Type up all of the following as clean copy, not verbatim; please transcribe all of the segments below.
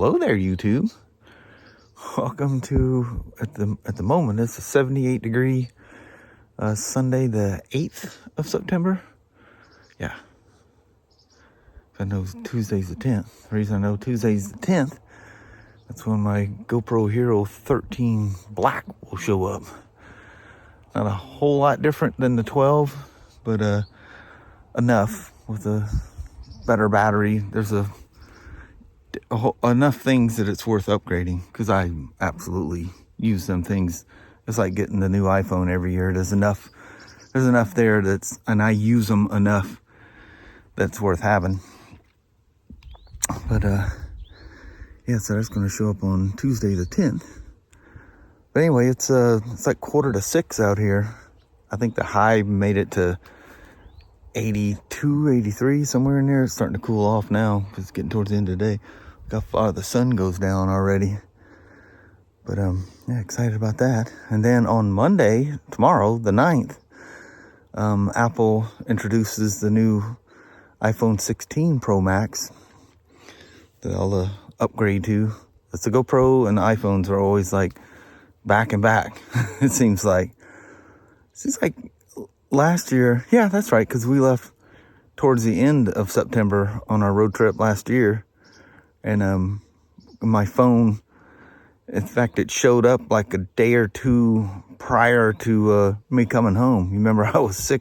Hello there, YouTube. Welcome to, at the moment, it's a 78 degree Sunday the 8th of September. Yeah. I know Tuesday's the 10th. The reason I know Tuesday's the 10th, that's when my GoPro Hero 13 Black will show up. Not a whole lot different than the 12, but enough with a better battery. There's enough things that it's worth upgrading, because I absolutely use them things. It's like getting the new iPhone every year. There's enough there and I use them enough that's worth having. But yeah, so that's going to show up on Tuesday the 10th. But anyway, it's like 5:45 out here. I think the high made it to 82, 83, somewhere in there. It's starting to cool off now because it's getting towards the end of the day. Look how far the sun goes down already. But yeah, excited about that. And then on Monday, tomorrow, the 9th, Apple introduces the new iPhone 16 Pro Max that I'll upgrade to. It's the GoPro and the iPhones are always like back and back. It seems like last year, yeah, that's right, because we left towards the end of September on our road trip last year, and my phone, in fact, it showed up like a day or two prior to me coming home. You remember I was sick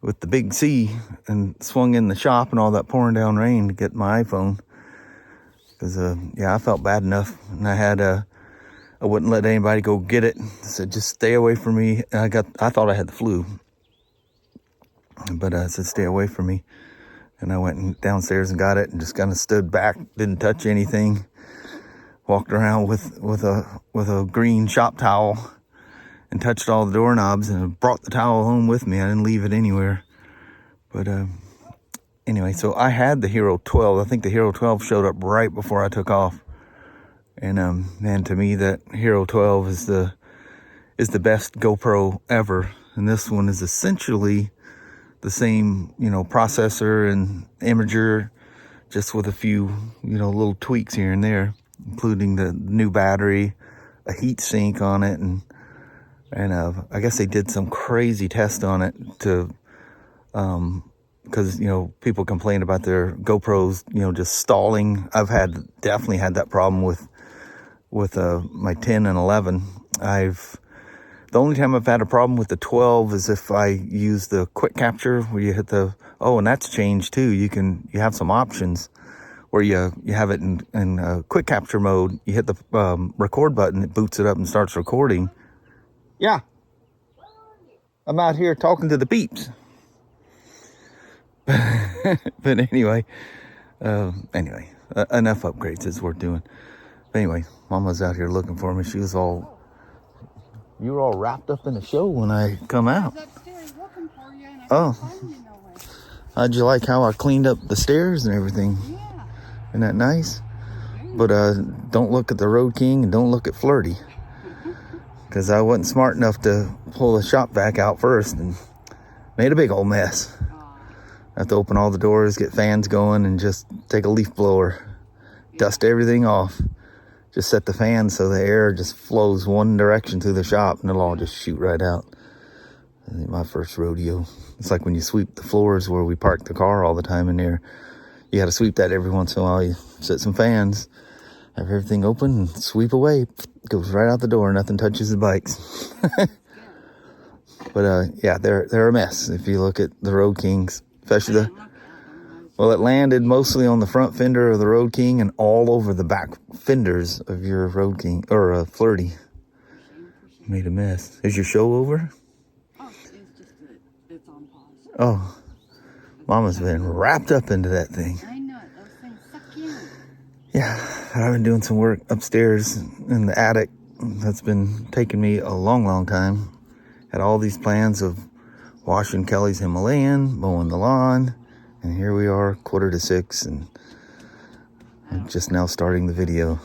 with the big C and swung in the shop and all that pouring down rain to get my iPhone, because yeah, I felt bad enough, and I wouldn't let anybody go get it. I said, just stay away from me. And I thought I had the flu, but I said, stay away from me. And I went downstairs and got it and just kind of stood back, didn't touch anything. Walked around with a green shop towel and touched all the doorknobs, and brought the towel home with me. I didn't leave it anywhere. But anyway, so I had the Hero 12. I think the Hero 12 showed up right before I took off. And man, to me, that Hero 12 is the best GoPro ever. And this one is essentially the same, processor and imager, just with a few, little tweaks here and there, including the new battery, a heat sink on it, and I guess they did some crazy test on it to, because people complain about their GoPros, just stalling. I've definitely had that problem with my 10 and 11. The only time I've had a problem with the 12 is if I use the quick capture, where you hit and that's changed too. You have some options where you have it in quick capture mode. You hit the record button, it boots it up and starts recording. Yeah, I'm out here talking to the peeps. But anyway, enough upgrades. It's worth doing. But anyway, Mama's out here looking for me. You were all wrapped up in the show when I come out. Oh, how'd you like how I cleaned up the stairs and everything? Yeah. Isn't that nice? But don't look at the Road King and don't look at Flirty, because I wasn't smart enough to pull the shop vac out first and made a big old mess. I have to open all the doors, get fans going, and just take a leaf blower, dust everything off. Just set the fan so the air just flows one direction through the shop, and it'll all just shoot right out. I think my first rodeo. It's like when you sweep the floors where we park the car all the time in there. You got to sweep that every once in a while. You set some fans, have everything open, and sweep away. It goes right out the door. Nothing touches the bikes. But yeah, they're a mess. If you look at the Road Kings, especially well, it landed mostly on the front fender of the Road King and all over the back fenders of your Road King, or Flirty. Made a mess. Is your show over? Oh, it's on pause. Oh, Mama's been wrapped up into that thing. I know it. Those things suck you in. Yeah, I've been doing some work upstairs in the attic. That's been taking me a long, long time. Had all these plans of washing Kelly's Himalayan, mowing the lawn. And here we are, 5:45, and I'm just now starting the video.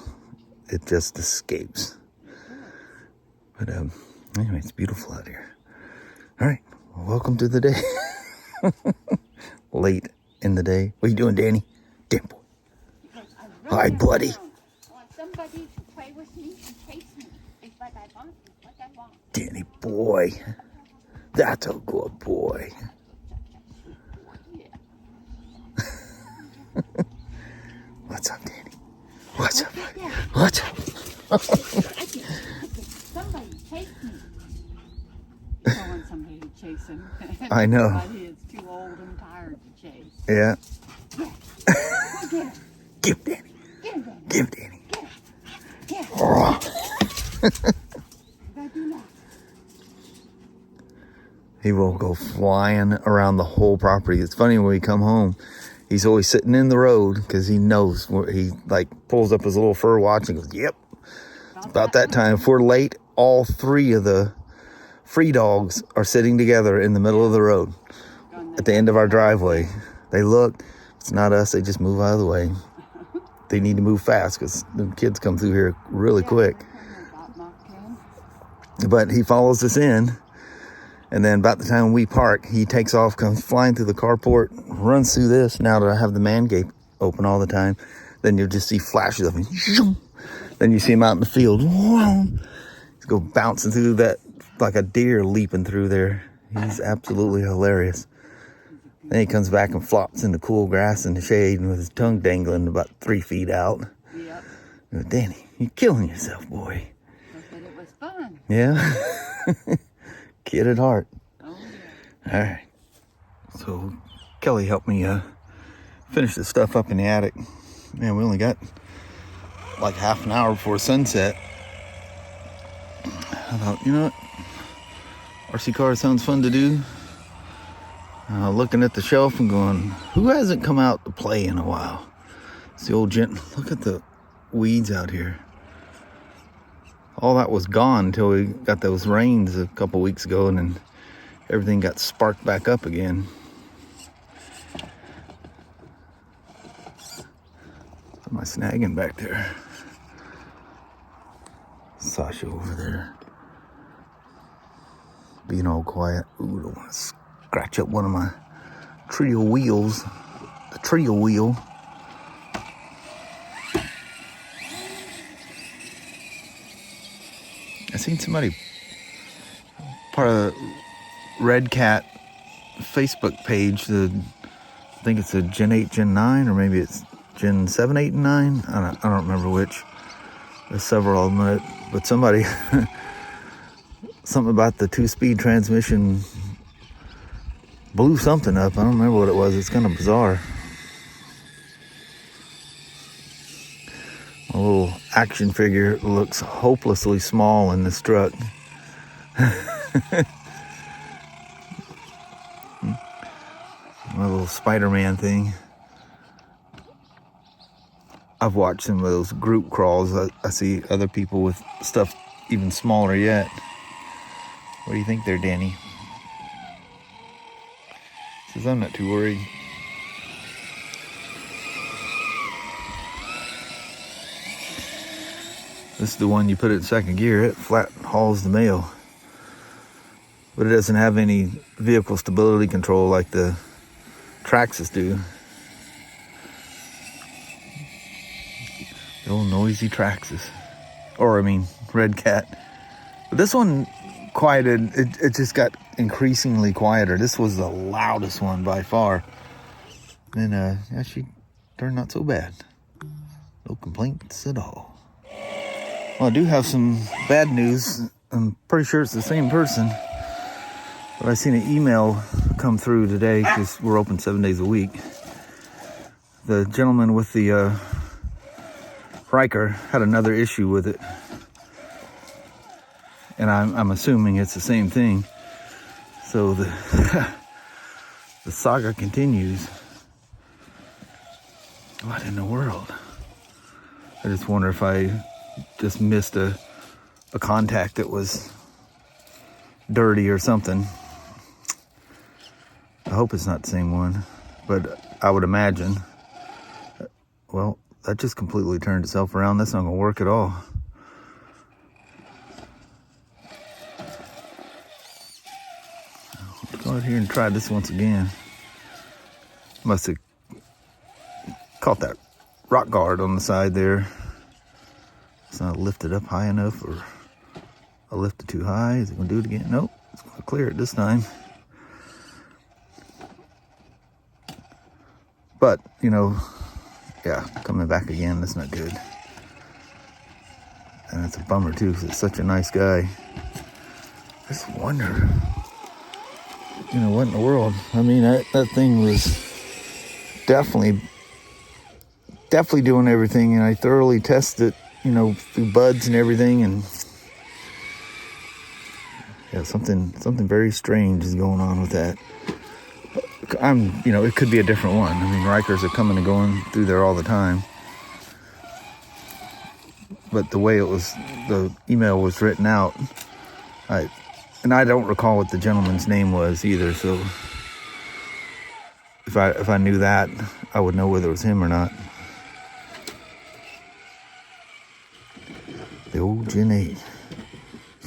It just escapes. But anyway, it's beautiful out here. All right, well, welcome to the day. Late in the day. What are you doing, Danny? Damn boy. Hi, buddy. everybody to play with me and chase me. It's what I want. It's what I want. Danny boy. That's a good boy. Yeah. What's up, Danny? What's up? What's up? Somebody chase me. You don't want somebody to chase him. I know. Somebody is too old and tired to chase. Yeah. Go get him. Give Danny. Get him, Danny. Give Danny. Get him. Get him. Gotta do that. He will go flying around the whole property. It's funny when we come home, he's always sitting in the road because he knows where he like pulls up his little fur watch and goes, yep. It's about that time. If we're late, all three of the free dogs are sitting together in the middle of the road at the end of our driveway. They look, it's not us, they just move out of the way. They need to move fast because the kids come through here really quick. But he follows us in, and then about the time we park, he takes off, comes flying through the carport, runs through this. Now that I have the man gate open all the time, then you'll just see flashes of him. Then you see him out in the field. He's go bouncing through that like a deer leaping through there. He's absolutely hilarious. Then he comes back and flops in the cool grass in the shade with his tongue dangling about 3 feet out. Yep. Go, Danny, you're killing yourself, boy. But it was fun. Yeah. Kid at heart. Oh, yeah. All right. So Kelly helped me finish the stuff up in the attic. Man, we only got like half an hour before sunset. I thought, you know what? RC car sounds fun to do. Looking at the shelf and going, who hasn't come out to play in a while? It's the old gent. Look at the weeds out here. All that was gone until we got those rains a couple weeks ago, and then everything got sparked back up again. What am I snagging back there? Sasha over there. Being all quiet. Ooh, don't want to scratch up one of my trio wheels. The trio wheel. I seen somebody, part of the Red Cat Facebook page, I think it's a Gen 8, Gen 9, or maybe it's Gen 7, 8, and 9. I don't remember which. There's several of them, but somebody, something about the 2-speed transmission blew something up. I don't remember what it was. It's kind of bizarre. A little action figure looks hopelessly small in this truck. My little Spider-Man thing. I've watched some of those group crawls. I see other people with stuff even smaller yet. What do you think there, Danny? Says I'm not too worried. This is the one you put it in second gear. It flat hauls the mail. But it doesn't have any vehicle stability control like the Traxxas do. The old noisy Traxxas. Or, I mean, Red Cat. But this one quieted. It just got increasingly quieter. This was the loudest one by far. And, yeah, she turned out so bad. No complaints at all. Well, I do have some bad news. I'm pretty sure it's the same person. But I seen an email come through today because we're open 7 days a week. The gentleman with the Riker had another issue with it. And I'm assuming it's the same thing. So the the saga continues. What in the world? I just wonder if I just missed a contact that was dirty or something. I hope it's not the same one, but I would imagine. Well, that just completely turned itself around. That's not gonna work at all. Let's go out here and try this once again. Must have caught that rock guard on the side there. It's not lifted up high enough, or I lifted too high. Is it gonna do it again? Nope, it's gonna clear it this time. But, you know, yeah, coming back again, that's not good. And it's a bummer too, because it's such a nice guy. I just wonder, you know, what in the world? I mean, that thing was definitely doing everything, and I thoroughly tested it, you know, through buds and everything, and yeah, something very strange is going on with that. You know, it could be a different one. I mean, Rikers are coming and going through there all the time. But the way the email was written out, I don't recall what the gentleman's name was either. So if I knew that, I would know whether it was him or not. The old Gen 8.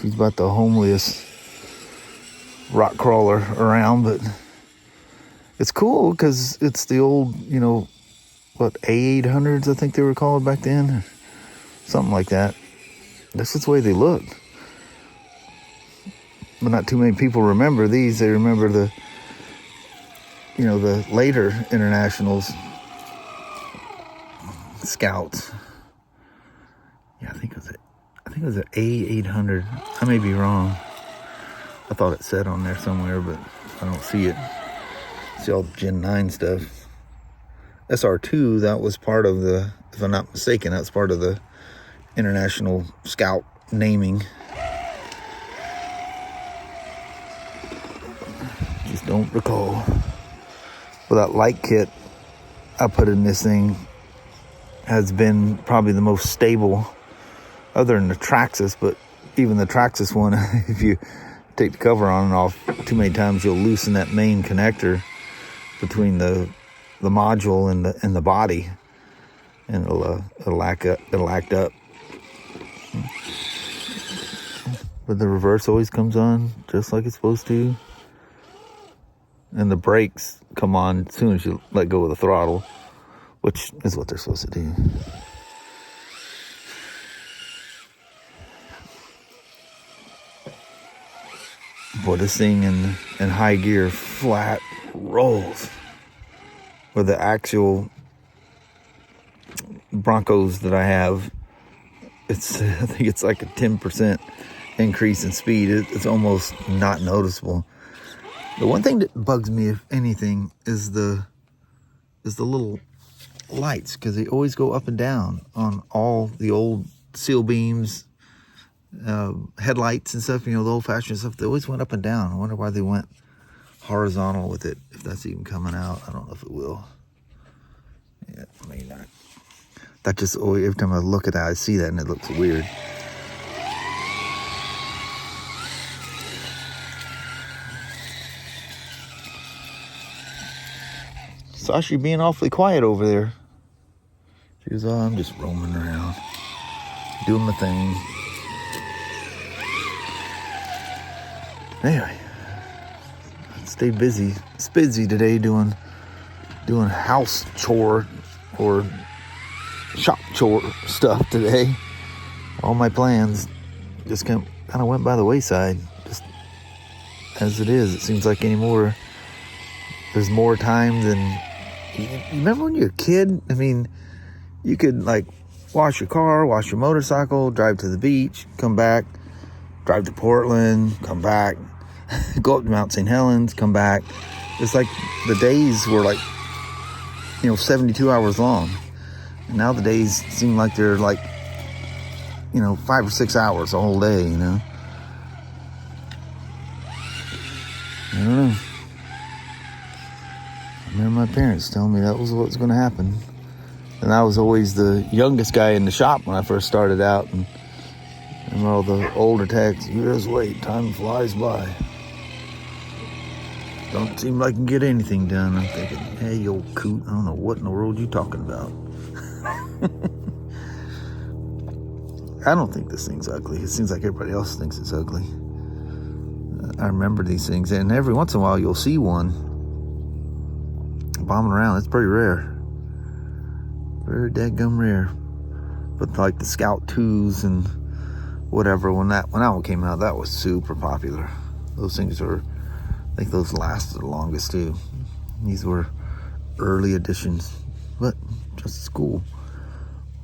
She's about the homeliest rock crawler around, but it's cool because it's the old, you know, what, A800s I think they were called back then. Something like that. That's just the way they look. But not too many people remember these. They remember the, you know, the later Internationals, Scouts. Yeah, I think it was an A800. I may be wrong. I thought it said on there somewhere, but I don't see it. See all the Gen 9 stuff. SR2, that was part of the, if I'm not mistaken, that's part of the International Scout naming. Just don't recall. Well, that light kit I put in this thing has been probably the most stable, other than the Traxxas, but even the Traxxas one, if you take the cover on and off too many times, you'll loosen that main connector between the module and the body, and it'll act up. But the reverse always comes on just like it's supposed to, and the brakes come on as soon as you let go of the throttle, which is what they're supposed to do. Boy, this thing in high gear flat rolls. With the actual Broncos that I have, I think it's like a 10% increase in speed. It's almost not noticeable. The one thing that bugs me, if anything, is the little lights, because they always go up and down on all the old seal beams, headlights and stuff. You know, the old-fashioned stuff. They always went up and down. I wonder why they went horizontal with it, if that's even coming out. I don't know if it will. Yeah, maybe not. That just always, every time I look at that, I see that and it looks weird. Sasha being awfully quiet over there. She goes, oh, I'm just roaming around, doing my thing. Anyway, stay busy. It's busy today doing house chore or shop chore stuff today. All my plans just kind of went by the wayside. Just as it is. It seems like anymore there's more time than... You remember when you were a kid? I mean, you could like wash your car, wash your motorcycle, drive to the beach, come back, drive to Portland, come back, go up to Mount St. Helens, come back. It's like the days were like, 72 hours long. And now the days seem like they're like, 5 or 6 hours a whole day, I don't know. I remember my parents telling me that was what was going to happen. And I was always the youngest guy in the shop when I first started out. And all the older techs, you just wait, time flies by. Don't seem like I can get anything done. I'm thinking, hey, you old coot, I don't know what in the world you talking about. I don't think this thing's ugly. It seems like everybody else thinks it's ugly. I remember these things, and every once in a while you'll see one bombing around. It's pretty rare. Very dadgum rare. But like the Scout 2s and whatever, when that one came out, that was super popular. Those things are, I think those lasted the longest too. These were early editions, but just as cool.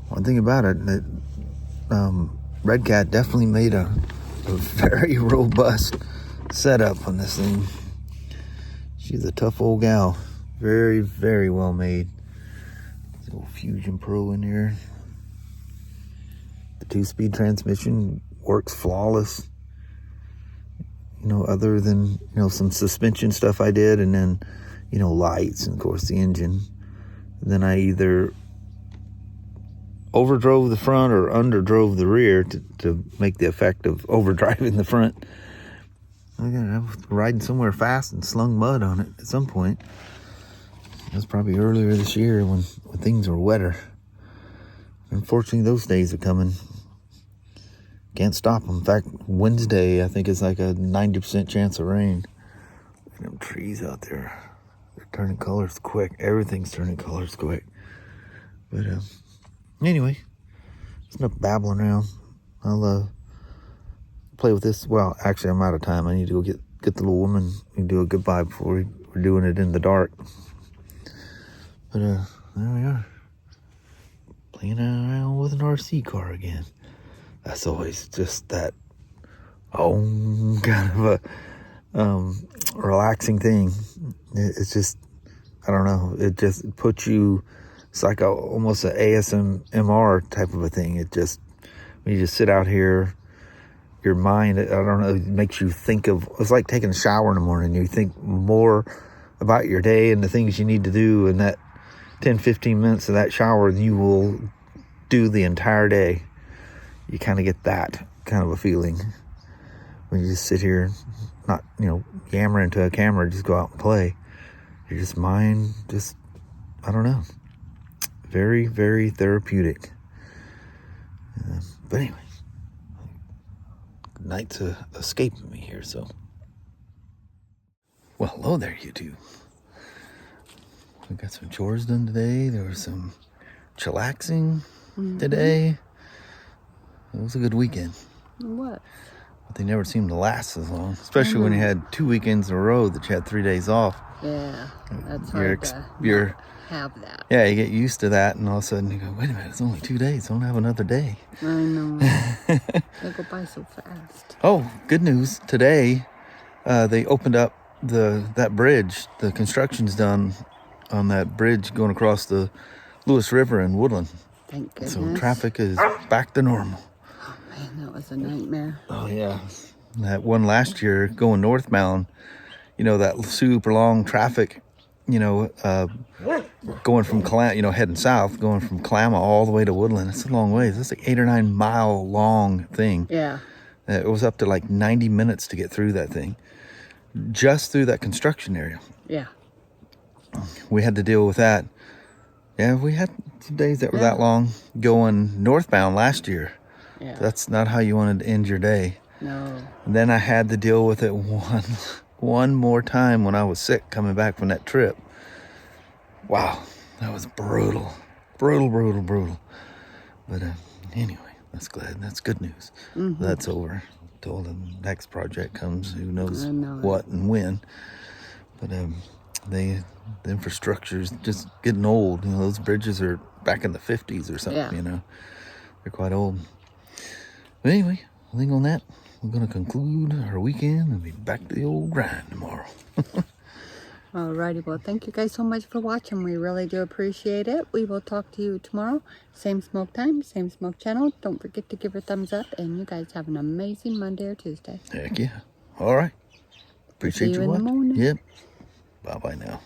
One thing about it, that Red Cat definitely made a very robust setup on this thing. She's a tough old gal. Very, very well made. Little Fusion Pro in here. The 2-speed transmission works flawless. You know, other than, you know, some suspension stuff I did, and then, you know, lights, and of course the engine. And then I either overdrove the front or underdrove the rear to make the effect of overdriving the front. I was riding somewhere fast and slung mud on it at some point. It was probably earlier this year when things were wetter. Unfortunately, those days are coming. Can't stop them. In fact, Wednesday, I think, is like a 90% chance of rain. Look at them trees out there. They're turning colors quick. Everything's turning colors quick. But anyway, there's enough babbling around. I'll play with this. Well, actually, I'm out of time. I need to go get the little woman and do a goodbye before we're doing it in the dark. But there we are, playing around with an RC car again. That's always just that kind of a relaxing thing. It's just, I don't know, it just puts you, it's like almost an ASMR type of a thing. It just, when you just sit out here, your mind, I don't know, it makes you think of, it's like taking a shower in the morning. You think more about your day and the things you need to do in that 10-15 minutes of that shower than you will do the entire day. You kind of get that kind of a feeling when you just sit here, not, you know, yammer into a camera, just go out and play. Your just mind, just, I don't know, very, very therapeutic. But anyway, night's escaping me here, so. Well, hello there, you two. We got some chores done today. There was some chillaxing today. It was a good weekend. What? But they never seem to last as long, especially when you had 2 weekends in a row that you had 3 days off. Yeah, that's hard to have that. Yeah, you get used to that, and all of a sudden you go, wait a minute, it's only 2 days. I don't have another day. I know. They go by so fast. Oh, good news. Today, they opened up that bridge. The construction's done on that bridge going across the Lewis River in Woodland. Thank goodness. So traffic is back to normal. Oh man, that was a nightmare. Oh yeah, that one last year going northbound, you know, that super long traffic, you know, going from heading south, going from Kalama all the way to Woodland. It's a long ways. It's like 8 or 9 mile long thing. Yeah. It was up to like 90 minutes to get through that thing, just through that construction area. Yeah. We had to deal with that. Yeah, we had some days that were that long going northbound last year. Yeah. That's not how you wanted to end your day. No. And then I had to deal with it one more time when I was sick coming back from that trip. Wow, that was brutal. Brutal. But anyway, that's good news. Mm-hmm. That's over. Till the next project comes, who knows what and when. But the infrastructure's just getting old. You know, those bridges are back in the 50s or something, you know. They're quite old. But anyway, I think on that, we're going to conclude our weekend and be back to the old grind tomorrow. Alrighty, well, thank you guys so much for watching. We really do appreciate it. We will talk to you tomorrow. Same smoke time, same smoke channel. Don't forget to give a thumbs up, and you guys have an amazing Monday or Tuesday. Heck yeah. All right. Appreciate you watching. In the morning. Yep. Bye-bye now.